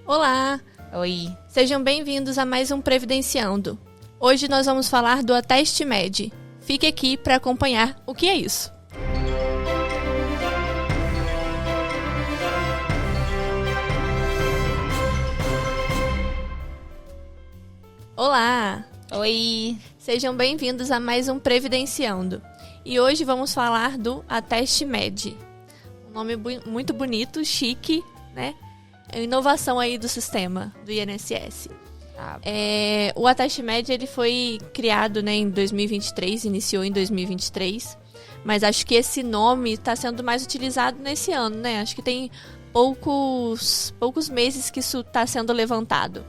Olá! Oi! Sejam bem-vindos a mais um Previdenciando. Hoje nós vamos falar do Ateste Med. Fique aqui para acompanhar o que é isso. Olá! Oi! Sejam bem-vindos a mais um Previdenciando. E hoje vamos falar do Ateste Med. Um nome muito bonito, chique, né? É inovação aí do sistema, do INSS. O Ateste Med ele foi criado, né, em 2023, iniciou em 2023. Mas acho que esse nome está sendo mais utilizado nesse ano, né? Acho que tem poucos meses que isso está sendo levantado.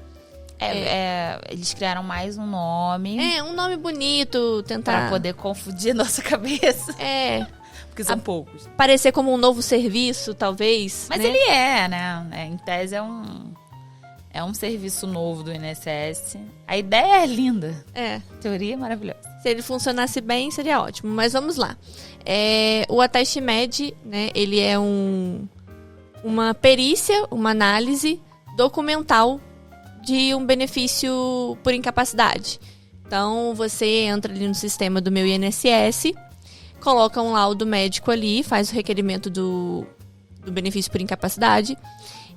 Eles criaram mais um nome. Um nome bonito, tentar... Pra poder confundir nossa cabeça. Porque são poucos. Parecer como um novo serviço, talvez. Mas né? ele é, né? Em tese é um serviço novo do INSS. A ideia é linda. A teoria é maravilhosa. Se ele funcionasse bem, seria ótimo. Mas vamos lá. O Ateste Med, né? Ele é uma perícia, uma análise documental de um benefício por incapacidade. Então, você entra ali no sistema do meu INSS, coloca um laudo médico ali, faz o requerimento do benefício por incapacidade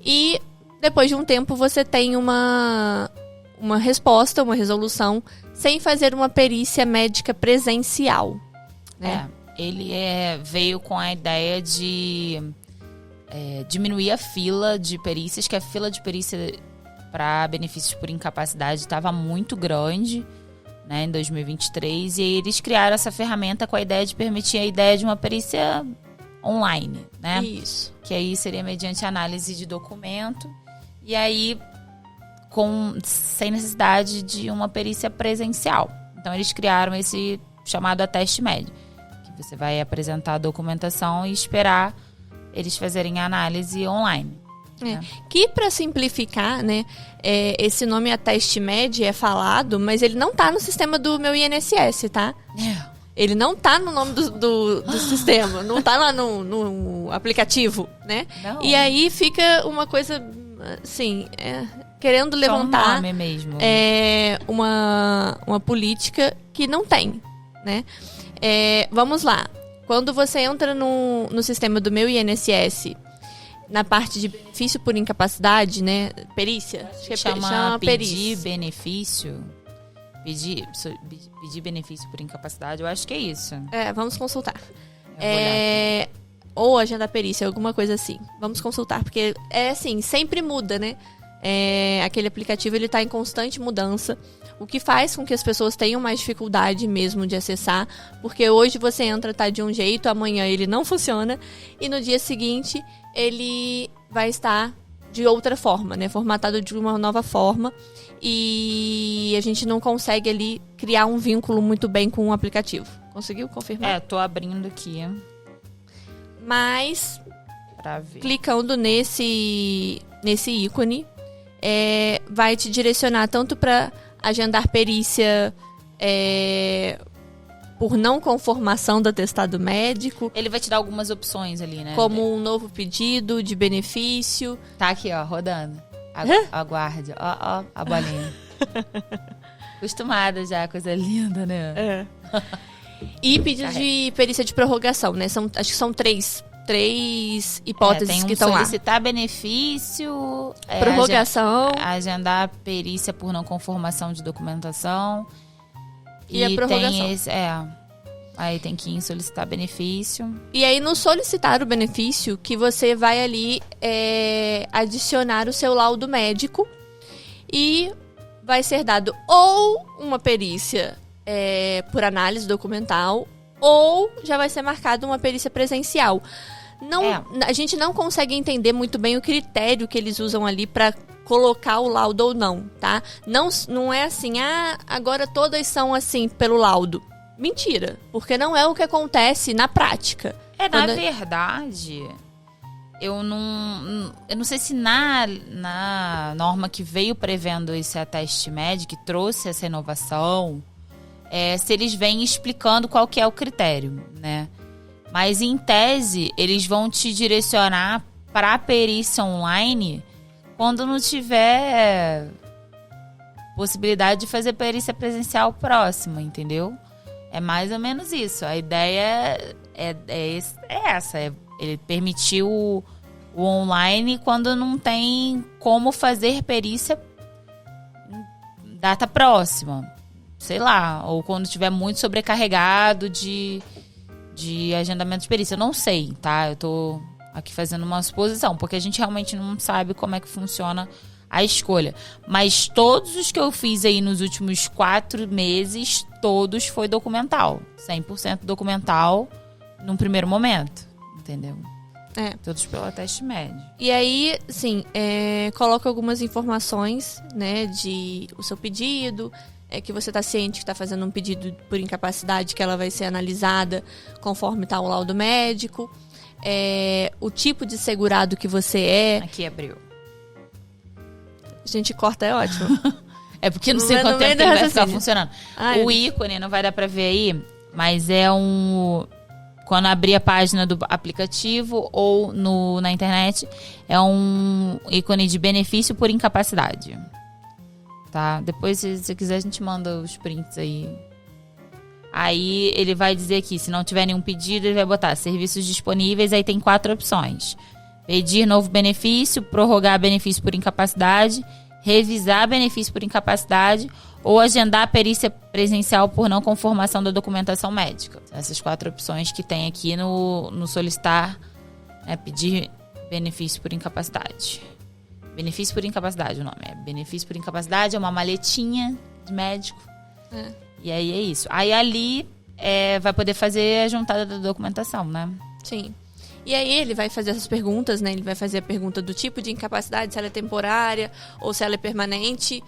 e depois de um tempo você tem uma resposta, uma resolução, sem fazer uma perícia médica presencial. Né? Ele veio com a ideia de diminuir a fila de perícias, que a fila de perícia para benefícios por incapacidade estava muito grande, né, em 2023, e aí eles criaram essa ferramenta com a ideia de permitir a ideia de uma perícia online, né? Isso. Que aí seria mediante análise de documento, e aí sem necessidade de uma perícia presencial. Então eles criaram esse chamado Ateste Med, que você vai apresentar a documentação e esperar eles fazerem a análise online. Que, para simplificar, né, esse nome Ateste Med é falado, mas ele não tá no sistema do meu INSS, tá? Ele não tá no nome do sistema, não tá lá no aplicativo, né? Não. E aí fica uma coisa, assim, querendo levantar só um nome mesmo. Uma política que não tem, né? Vamos lá. Quando você entra no sistema do meu INSS, na parte de benefício por incapacidade, né? Perícia. Acho que chama pedir benefício. Pedir benefício por incapacidade, eu acho que é isso. Vamos consultar. Ou agendar perícia, alguma coisa assim. Vamos consultar, porque assim, sempre muda, né? Aquele aplicativo ele está em constante mudança, o que faz com que as pessoas tenham mais dificuldade mesmo de acessar, porque hoje você entra, tá de um jeito, amanhã ele não funciona, e no dia seguinte ele vai estar de outra forma, né? Formatado de uma nova forma, e a gente não consegue ali criar um vínculo muito bem com o aplicativo. Conseguiu confirmar? Tô abrindo aqui. Mas, pra ver. Clicando nesse ícone, vai te direcionar tanto para agendar perícia por não conformação do atestado médico. Ele vai te dar algumas opções ali, né? Como um novo pedido de benefício. Tá aqui, ó, rodando. Aguarde. Ó, a bolinha. Acostumada já, coisa linda, né? E pedido de perícia de prorrogação, né? Acho que são três hipóteses que estão lá. Solicitar benefício, prorrogação, agendar perícia por não conformação de documentação e a prorrogação. Aí tem que ir em solicitar benefício. E aí no solicitar o benefício que você vai ali adicionar o seu laudo médico e vai ser dado ou uma perícia por análise documental ou já vai ser marcada uma perícia presencial. A gente não consegue entender muito bem o critério que eles usam ali para colocar o laudo ou não, tá? Não é assim, agora todas são assim pelo laudo. Mentira, porque não é o que acontece na prática. Na verdade, eu não sei se na norma que veio prevendo esse Ateste Med, que trouxe essa inovação, se eles vêm explicando qual que é o critério, né? Mas, em tese, eles vão te direcionar para a perícia online quando não tiver possibilidade de fazer perícia presencial próxima, entendeu? É mais ou menos isso. A ideia é essa. Ele permitiu o online quando não tem como fazer perícia em data próxima. Sei lá. Ou quando estiver muito sobrecarregado de agendamento de perícia. Eu não sei, tá? Eu tô aqui fazendo uma suposição, porque a gente realmente não sabe como é que funciona a escolha. Mas todos os que eu fiz aí nos últimos 4 meses, todos foi documental. 100% documental num primeiro momento, entendeu? Todos pelo teste médio. E aí, sim, coloca algumas informações, né, de o seu pedido, que você está ciente que está fazendo um pedido por incapacidade, que ela vai ser analisada conforme está o laudo médico, o tipo de segurado que você é. Aqui abriu. A gente corta, é ótimo. É porque não sei quanto tempo ele vai ficar funcionando. O ícone, não vai dar pra ver aí, mas é quando abrir a página do aplicativo ou na internet, é um ícone de benefício por incapacidade. Tá? Depois, se você quiser, a gente manda os prints aí. Aí ele vai dizer aqui, se não tiver nenhum pedido, ele vai botar serviços disponíveis, aí tem 4 opções. Pedir novo benefício, prorrogar benefício por incapacidade, revisar benefício por incapacidade ou agendar a perícia presencial por não conformação da documentação médica. Essas 4 opções que tem aqui no solicitar, pedir benefício por incapacidade. Benefício por incapacidade o nome. Benefício por incapacidade é uma maletinha de médico. E aí é isso. Aí ali vai poder fazer a juntada da documentação, né? Sim. E aí ele vai fazer essas perguntas, né? Ele vai fazer a pergunta do tipo de incapacidade, se ela é temporária ou se ela é permanente.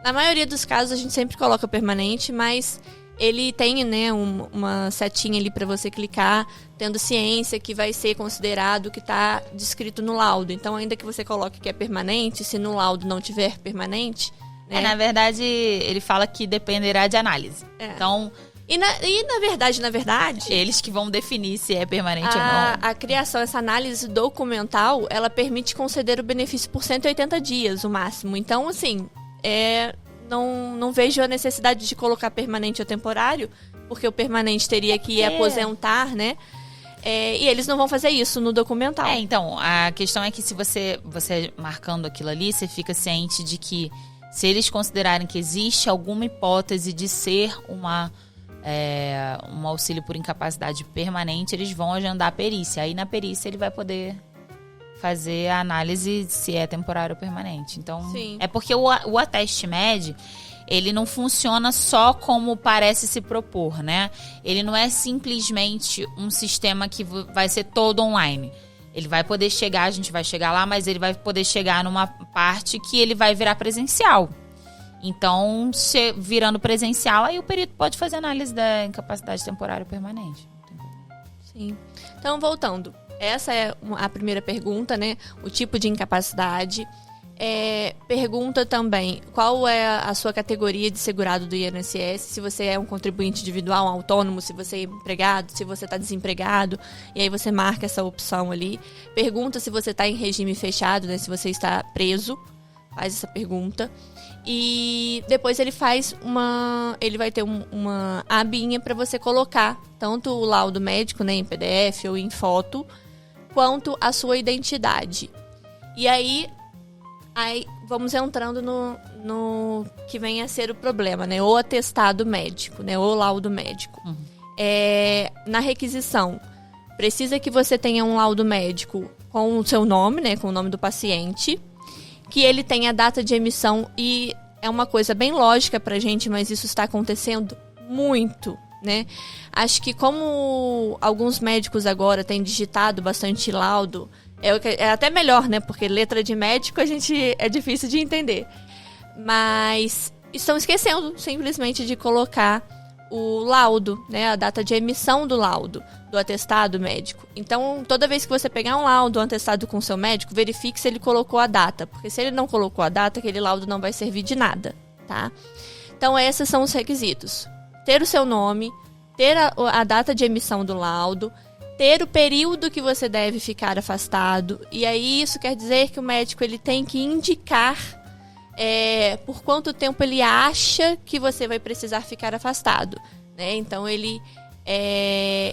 Na maioria dos casos a gente sempre coloca permanente, mas ele tem, né, uma setinha ali para você clicar, tendo ciência que vai ser considerado que está descrito no laudo. Então, ainda que você coloque que é permanente, se no laudo não tiver permanente... né? Na verdade, ele fala que dependerá de análise. Então... E na verdade... Eles que vão definir se é permanente ou não. A criação, essa análise documental, ela permite conceder o benefício por 180 dias, o máximo. Então, assim, não vejo a necessidade de colocar permanente ou temporário, porque o permanente teria que aposentar, né? E eles não vão fazer isso no documental. Então, a questão é que se você marcando aquilo ali, você fica ciente de que se eles considerarem que existe alguma hipótese de ser um auxílio por incapacidade permanente, eles vão agendar a perícia. Aí na perícia ele vai poder fazer a análise se é temporário ou permanente. Então, sim. É porque o Ateste Med, ele não funciona só como parece se propor, né? Ele não é simplesmente um sistema que vai ser todo online. Ele vai poder chegar, a gente vai chegar lá, mas ele vai poder chegar numa parte que ele vai virar presencial. Então, virando presencial, aí o perito pode fazer análise da incapacidade temporária ou permanente. Sim. Então, voltando. Essa é a primeira pergunta, né? O tipo de incapacidade. Pergunta também qual é a sua categoria de segurado do INSS, se você é um contribuinte individual, um autônomo, se você é empregado, se você está desempregado, e aí você marca essa opção ali. Pergunta se você está em regime fechado, né? Se você está preso, faz essa pergunta. E depois ele vai ter uma abinha para você colocar tanto o laudo médico, né, em PDF ou em foto, quanto a sua identidade. E aí vamos entrando no que vem a ser o problema, né? O atestado médico, né? O laudo médico. Uhum. Na requisição, precisa que você tenha um laudo médico com o seu nome, né? Com o nome do paciente, que ele tenha data de emissão, e é uma coisa bem lógica pra gente, mas isso está acontecendo muito, né? Acho que como alguns médicos agora têm digitado bastante laudo, é até melhor, né? Porque letra de médico é difícil de entender. Mas estão esquecendo simplesmente de colocar o laudo, né? A data de emissão do laudo, do atestado médico. Então, toda vez que você pegar um laudo, um atestado com o seu médico, verifique se ele colocou a data. Porque se ele não colocou a data, aquele laudo não vai servir de nada, tá? Então, esses são os requisitos. Ter o seu nome, ter a data de emissão do laudo, ter o período que você deve ficar afastado. E aí isso quer dizer que o médico ele tem que indicar por quanto tempo ele acha que você vai precisar ficar afastado, né? Então ele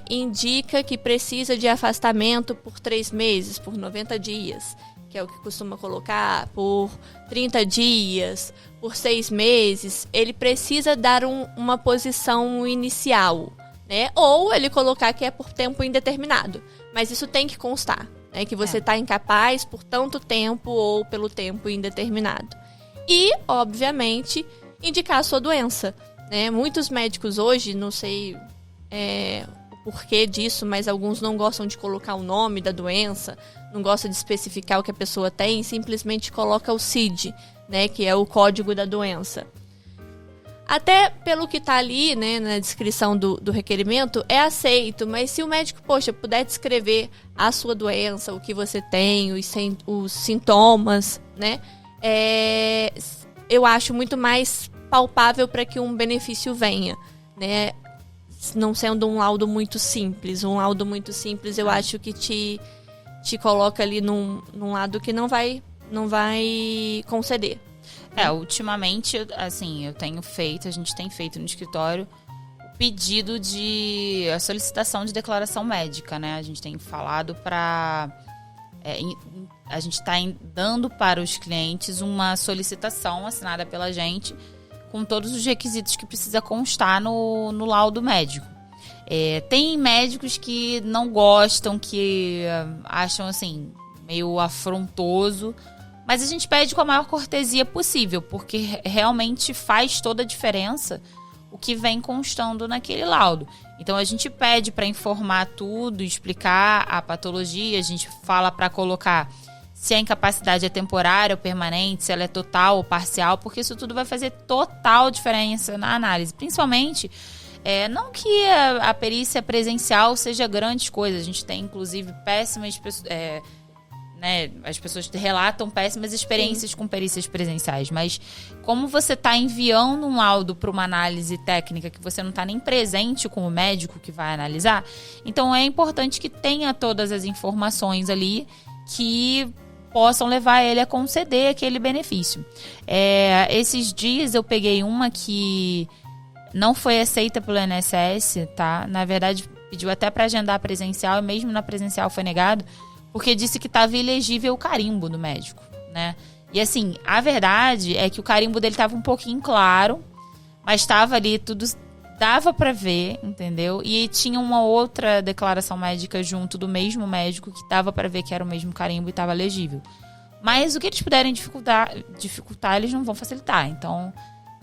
indica que precisa de afastamento por 3 meses, por 90 dias, que é o que costuma colocar, por 30 dias, por 6 meses. Ele precisa dar uma posição inicial, né? Ou ele colocar que é por tempo indeterminado. Mas isso tem que constar, né? Que você está incapaz por tanto tempo ou pelo tempo indeterminado. E, obviamente, indicar a sua doença, né? Muitos médicos hoje, não sei o porquê disso, mas alguns não gostam de colocar o nome da doença, não gostam de especificar o que a pessoa tem, simplesmente coloca o CID, né? Que é o código da doença. Até pelo que está ali, né, na descrição do requerimento, é aceito, mas se o médico, puder descrever a sua doença, o que você tem, os sintomas, né, eu acho muito mais palpável para que um benefício venha, né, não sendo um laudo muito simples. Um laudo muito simples eu acho que te coloca ali num lado que não vai conceder. Ultimamente, assim, a gente tem feito no escritório o pedido a solicitação de declaração médica, né? A gente tem falado a gente está dando para os clientes uma solicitação assinada pela gente com todos os requisitos que precisa constar no laudo médico. Tem médicos que não gostam, que acham, assim, meio afrontoso, mas a gente pede com a maior cortesia possível, porque realmente faz toda a diferença o que vem constando naquele laudo. Então a gente pede para informar tudo, explicar a patologia, a gente fala para colocar se a incapacidade é temporária ou permanente, se ela é total ou parcial, porque isso tudo vai fazer total diferença na análise. Principalmente, não que a perícia presencial seja grandes coisas, a gente tem inclusive péssimas pessoas... né, as pessoas relatam péssimas experiências com perícias presenciais, mas como você está enviando um laudo para uma análise técnica que você não está nem presente com o médico que vai analisar, então é importante que tenha todas as informações ali que possam levar ele a conceder aquele benefício. Esses dias eu peguei uma que não foi aceita pelo INSS, tá? Na verdade, pediu até para agendar presencial e mesmo na presencial foi negado, porque disse que estava ilegível o carimbo do médico, né? E assim, a verdade é que o carimbo dele estava um pouquinho claro, mas estava ali tudo, dava para ver, entendeu? E tinha uma outra declaração médica junto do mesmo médico que dava para ver que era o mesmo carimbo e estava legível. Mas o que eles puderem dificultar, eles não vão facilitar. Então,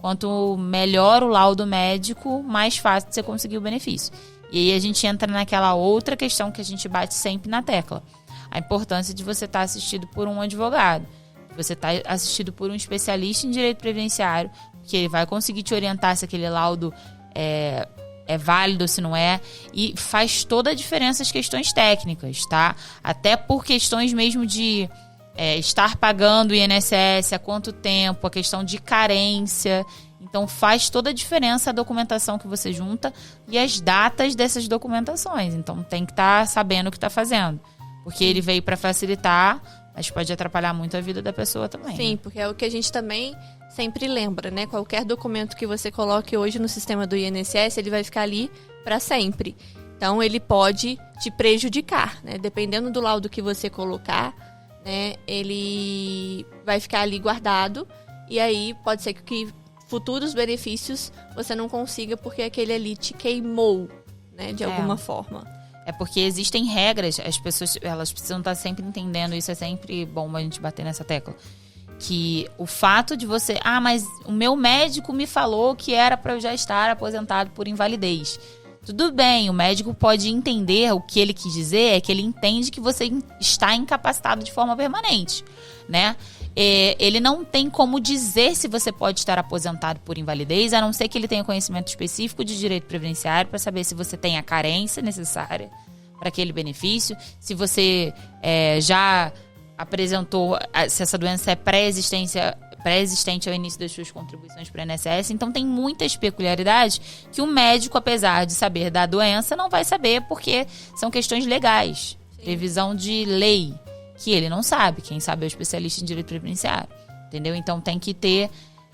quanto melhor o laudo médico, mais fácil de você conseguir o benefício. E aí a gente entra naquela outra questão que a gente bate sempre na tecla. A importância de você estar assistido por um advogado, de você estar assistido por um especialista em direito previdenciário, que ele vai conseguir te orientar se aquele laudo é válido ou se não é, e faz toda a diferença as questões técnicas, tá? Até por questões mesmo de estar pagando o INSS, há quanto tempo, a questão de carência. Então faz toda a diferença a documentação que você junta e as datas dessas documentações. Então tem que estar sabendo o que está fazendo. Porque ele veio para facilitar, mas pode atrapalhar muito a vida da pessoa também. Sim, né? porque é o que a gente também sempre lembra, né? Qualquer documento que você coloque hoje no sistema do INSS, ele vai ficar ali para sempre. Então, ele pode te prejudicar, né? Dependendo do laudo que você colocar, né? Ele vai ficar ali guardado e aí pode ser que futuros benefícios você não consiga porque aquele ali te queimou, né? De alguma forma. É porque existem regras, as pessoas elas precisam estar sempre entendendo, isso é sempre bom a gente bater nessa tecla. Que o fato de você... mas o meu médico me falou que era para eu já estar aposentado por invalidez. Tudo bem, o médico pode entender, o que ele quis dizer é que ele entende que você está incapacitado de forma permanente, né? Ele não tem como dizer se você pode estar aposentado por invalidez, a não ser que ele tenha conhecimento específico de direito previdenciário para saber se você tem a carência necessária para aquele benefício, se você já apresentou, se essa doença é pré-existência pré-existente ao início das suas contribuições para o INSS. Então, tem muitas peculiaridades que o médico, apesar de saber da doença, não vai saber porque são questões legais. Sim. Previsão de lei, que ele não sabe. Quem sabe é o especialista em direito previdenciário. Entendeu? Então,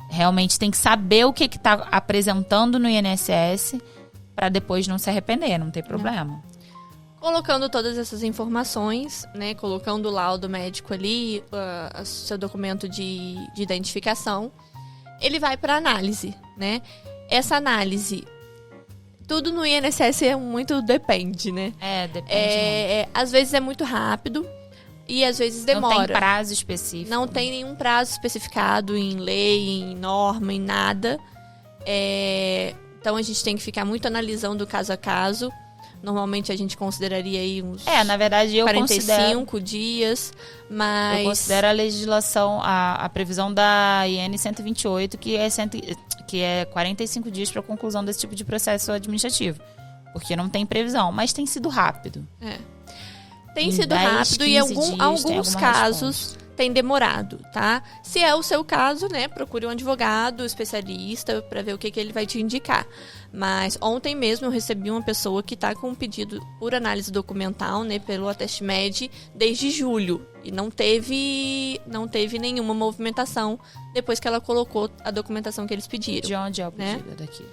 realmente tem que saber o que está apresentando no INSS para depois não se arrepender, não ter problema. Colocando todas essas informações, né, colocando o laudo médico ali, seu documento de identificação, ele vai para análise, né? Essa análise, tudo no INSS muito depende, né? Depende. Às vezes é muito rápido e às vezes demora. Não tem prazo específico. Não tem nenhum prazo especificado em lei, em norma, em nada. Então a gente tem que ficar muito analisando caso a caso. Normalmente a gente consideraria aí uns na verdade, 45 dias, mas... Eu considero a legislação, a previsão da IN 128, que é 45 dias para a conclusão desse tipo de processo administrativo. Porque não tem previsão, mas tem sido rápido. Tem sido rápido e alguns casos tem demorado, tá? Se é o seu caso, né, procure um advogado especialista para ver o que ele vai te indicar. Mas ontem mesmo eu recebi uma pessoa que está com um pedido por análise documental, né, pelo AtestMed desde julho e não teve nenhuma movimentação depois que ela colocou a documentação que eles pediram. De onde é o pedido? Né? Daqui.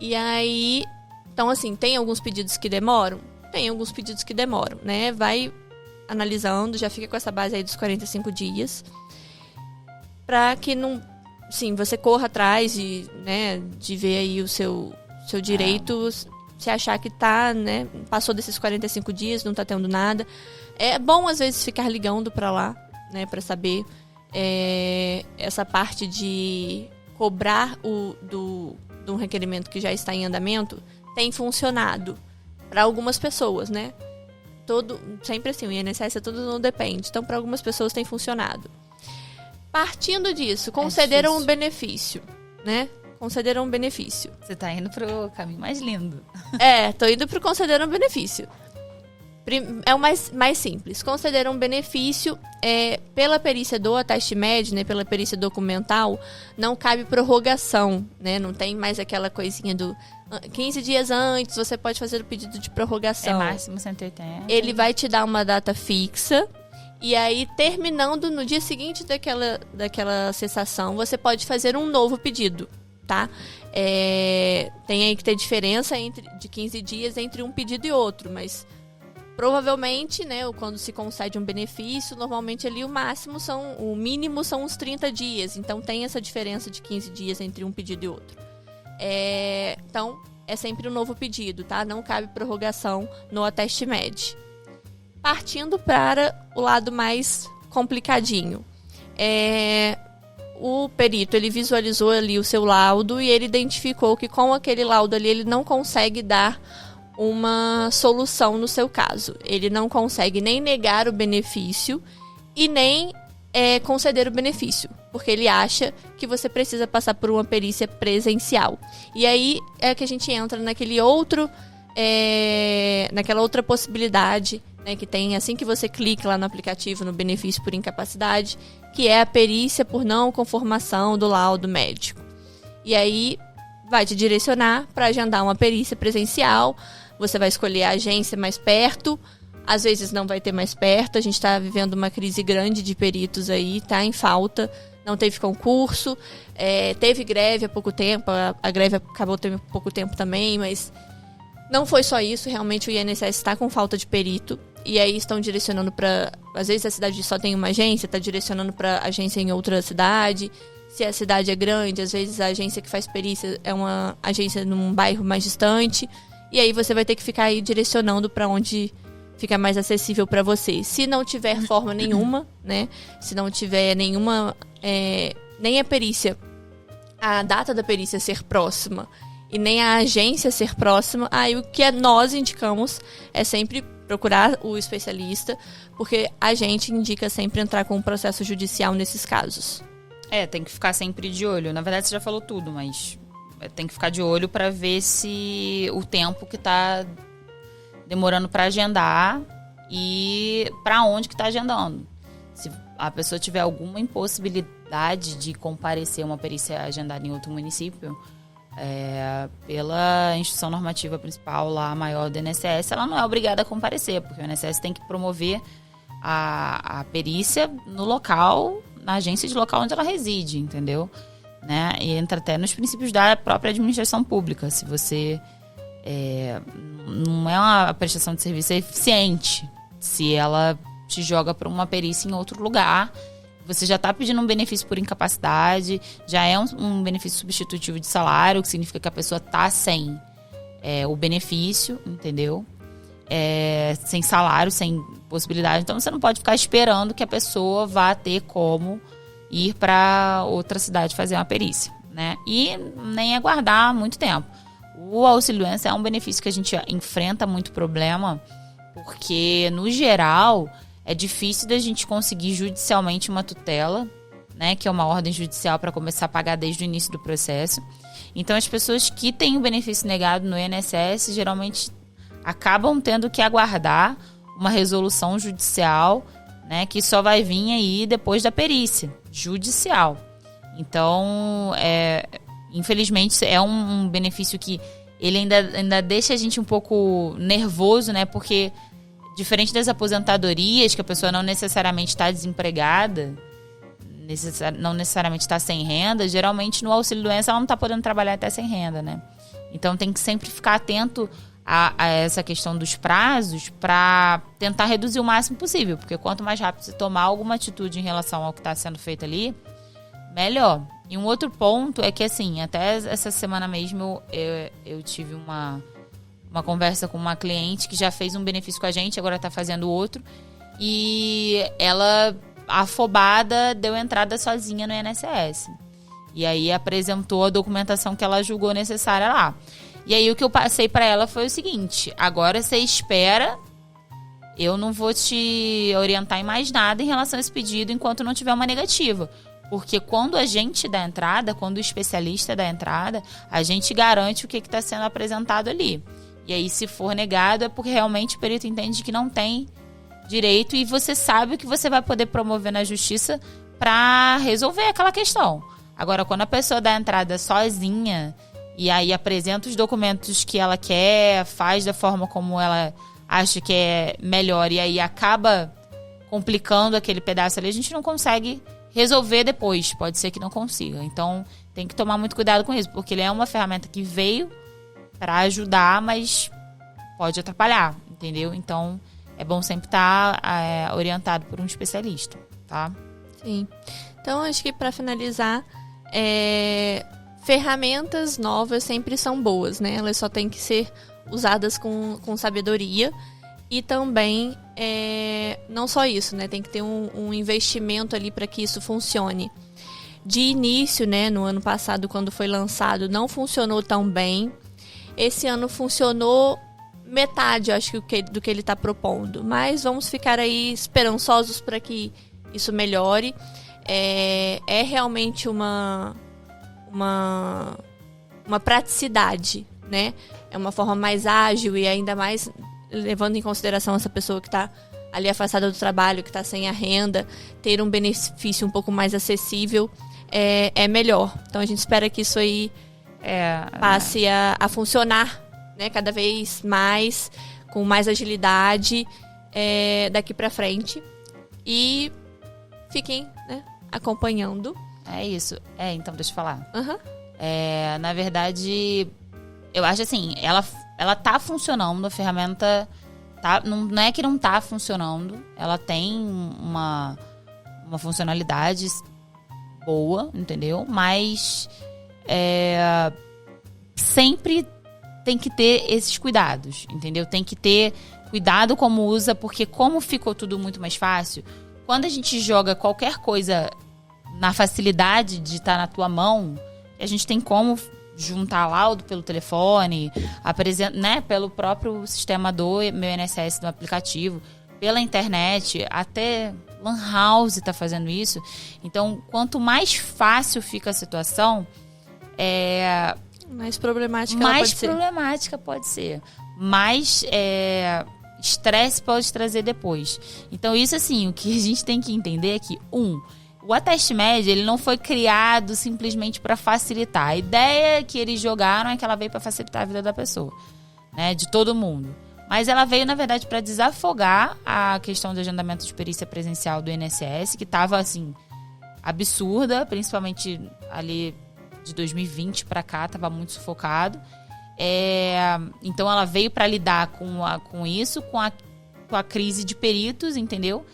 E aí, então assim, tem alguns pedidos que demoram? Tem alguns pedidos que demoram, né? Vai analisando, já fica com essa base aí dos 45 dias, para que não, sim, você corra atrás de, né, de ver aí o seu direito, se achar que tá, né, passou desses 45 dias, não tá tendo nada. É bom às vezes ficar ligando para lá, né, para saber essa parte de cobrar de um requerimento que já está em andamento tem funcionado para algumas pessoas, né? Sempre assim, o INSS tudo não depende. Então, para algumas pessoas tem funcionado. Partindo disso, concederam um benefício, né? Concederam um benefício. Você tá indo pro caminho mais lindo. Tô indo pro concederam um benefício. É o mais simples. Concederam um benefício pela perícia do AtestMed, né? Pela perícia documental, não cabe prorrogação, né? Não tem mais aquela coisinha do 15 dias antes, você pode fazer o pedido de prorrogação. Máximo 180. Ele vai te dar uma data fixa. E aí, terminando no dia seguinte daquela cessação, você pode fazer um novo pedido, tá? Tem aí que ter diferença de 15 dias entre um pedido e outro, mas provavelmente, né, quando se concede um benefício, normalmente ali o mínimo são uns 30 dias. Então, tem essa diferença de 15 dias entre um pedido e outro. Então, é sempre um novo pedido, tá? Não cabe prorrogação no AtestMed. Partindo para o lado mais complicadinho. O perito, ele visualizou ali o seu laudo e ele identificou que com aquele laudo ali ele não consegue dar uma solução no seu caso. Ele não consegue nem negar o benefício e nem conceder o benefício, porque ele acha que você precisa passar por uma perícia presencial. E aí é que a gente entra naquela outra possibilidade, né, que tem assim que você clica lá no aplicativo no benefício por incapacidade, que é a perícia por não conformação do laudo médico. E aí vai te direcionar para agendar uma perícia presencial. Você vai escolher a agência mais perto. Às vezes não vai ter mais perto. A gente está vivendo uma crise grande de peritos aí, tá em falta. Não teve concurso. Teve greve há pouco tempo. A greve acabou tendo pouco tempo também, mas não foi só isso. Realmente o INSS está com falta de perito. E aí estão direcionando para... Às vezes a cidade só tem uma agência, está direcionando para agência em outra cidade. Se a cidade é grande, às vezes a agência que faz perícia é uma agência num bairro mais distante. E aí você vai ter que ficar aí direcionando para onde fica mais acessível para você. Se não tiver forma nenhuma, né? Se não tiver nenhuma... nem a perícia, a data da perícia ser próxima e nem a agência ser próxima, aí o que nós indicamos é sempre procurar o especialista, porque a gente indica sempre entrar com um processo judicial nesses casos. Tem que ficar sempre de olho. Na verdade, você já falou tudo, mas tem que ficar de olho para ver se o tempo que tá demorando para agendar e para onde que tá agendando. a pessoa tiver alguma impossibilidade de comparecer a uma perícia agendada em outro município, pela instituição normativa principal lá, maior do INSS, ela não é obrigada a comparecer, porque o INSS tem que promover a perícia no local, na agência de local onde ela reside, entendeu? Né? E entra até nos princípios da própria administração pública. Se você não é uma prestação de serviço eficiente, se ela te joga para uma perícia em outro lugar, você já está pedindo um benefício por incapacidade, já é um benefício substitutivo de salário, que significa que a pessoa está sem o benefício, entendeu? Sem salário, sem possibilidade. Então, você não pode ficar esperando que a pessoa vá ter como ir para outra cidade fazer uma perícia, né? E nem aguardar muito tempo. O auxílio-doença é um benefício que a gente enfrenta muito problema, porque, no geral, é difícil da gente conseguir judicialmente uma tutela, né? Que é uma ordem judicial para começar a pagar desde o início do processo. Então, as pessoas que têm o benefício negado no INSS, geralmente acabam tendo que aguardar uma resolução judicial, né, que só vai vir aí depois da perícia judicial. Então, infelizmente, é um benefício que ele ainda deixa a gente um pouco nervoso, né, porque diferente das aposentadorias, que a pessoa não necessariamente está desempregada, não necessariamente está sem renda, geralmente no auxílio-doença ela não está podendo trabalhar até sem renda, né? Então tem que sempre ficar atento a essa questão dos prazos para tentar reduzir o máximo possível, porque quanto mais rápido você tomar alguma atitude em relação ao que está sendo feito ali, melhor. E um outro ponto é que, assim, até essa semana mesmo eu tive uma conversa com uma cliente que já fez um benefício com a gente, agora está fazendo outro, e ela, afobada, deu entrada sozinha no INSS. E aí apresentou a documentação que ela julgou necessária lá. E aí o que eu passei para ela foi o seguinte: agora você espera, eu não vou te orientar em mais nada em relação a esse pedido enquanto não tiver uma negativa. Porque quando a gente dá entrada, quando o especialista dá entrada, a gente garante o que está sendo apresentado ali. E aí, se for negado, é porque realmente o perito entende que não tem direito e você sabe o que você vai poder promover na justiça para resolver aquela questão. Agora, quando a pessoa dá entrada sozinha e aí apresenta os documentos que ela quer, faz da forma como ela acha que é melhor e aí acaba complicando aquele pedaço ali, a gente não consegue resolver depois. Pode ser que não consiga. Então, tem que tomar muito cuidado com isso, porque ele é uma ferramenta que veio para ajudar, mas pode atrapalhar, entendeu? Então, é bom sempre estar orientado por um especialista, tá? Sim. Então, acho que para finalizar, ferramentas novas sempre são boas, né? Elas só têm que ser usadas com sabedoria. E também, não só isso, né? Tem que ter um investimento ali para que isso funcione. De início, né? No ano passado, quando foi lançado, não funcionou tão bem. Esse ano funcionou metade, eu acho, do que ele está propondo. Mas vamos ficar aí esperançosos para que isso melhore. É realmente uma praticidade, né? É uma forma mais ágil e ainda mais levando em consideração essa pessoa que está ali afastada do trabalho, que está sem a renda, ter um benefício um pouco mais acessível é melhor. Então a gente espera que isso aí passe a funcionar, né, cada vez mais, com mais agilidade daqui para frente. E fiquem, né, acompanhando. É isso. Então, deixa eu falar. Uhum. Na verdade, eu acho assim, ela tá funcionando, a ferramenta não é que não tá funcionando, ela tem uma funcionalidade boa, entendeu? Mas sempre tem que ter esses cuidados, entendeu? Tem que ter cuidado como usa, porque como ficou tudo muito mais fácil, quando a gente joga qualquer coisa na facilidade de estar na tua mão, a gente tem como juntar laudo pelo telefone, né, pelo próprio sistema do meu INSS, do aplicativo, pela internet, até Lan House está fazendo isso. Então, quanto mais fácil fica a situação, mais problemática pode ser. Mais estresse pode trazer depois. Então, isso assim, o que a gente tem que entender é que, o Ateste Med, ele não foi criado simplesmente para facilitar. A ideia que eles jogaram é que ela veio para facilitar a vida da pessoa, né, de todo mundo. Mas ela veio, na verdade, para desafogar a questão do agendamento de perícia presencial do INSS, que estava, assim, absurda, principalmente ali de 2020 para cá, estava muito sufocado. Então, ela veio para lidar com isso, com a crise de peritos, entendeu?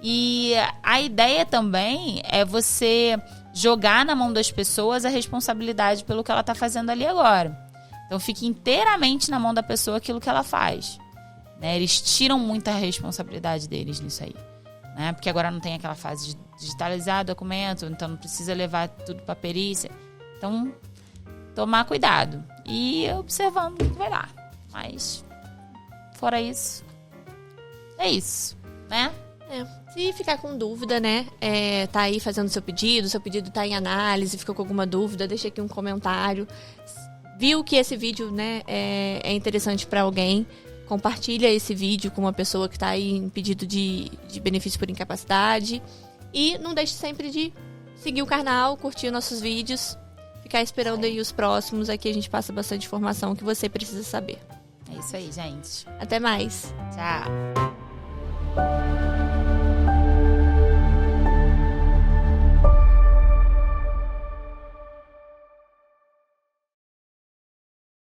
E a ideia também é você jogar na mão das pessoas a responsabilidade pelo que ela está fazendo ali agora. Então, fica inteiramente na mão da pessoa aquilo que ela faz, né? Eles tiram muita responsabilidade deles nisso aí, né? Porque agora não tem aquela fase de digitalizar documento, então não precisa levar tudo para perícia. Então, tomar cuidado e observando o que vai dar. Mas, fora isso, é isso, né? Se ficar com dúvida, né, tá aí fazendo seu pedido tá em análise, ficou com alguma dúvida, deixa aqui um comentário. Viu que esse vídeo, né, é interessante para alguém, compartilha esse vídeo com uma pessoa que tá aí em pedido de benefício por incapacidade. E não deixe sempre de seguir o canal, curtir nossos vídeos, ficar esperando aí os próximos. Aqui a gente passa bastante informação que você precisa saber. É isso aí, gente. Até mais. Tchau.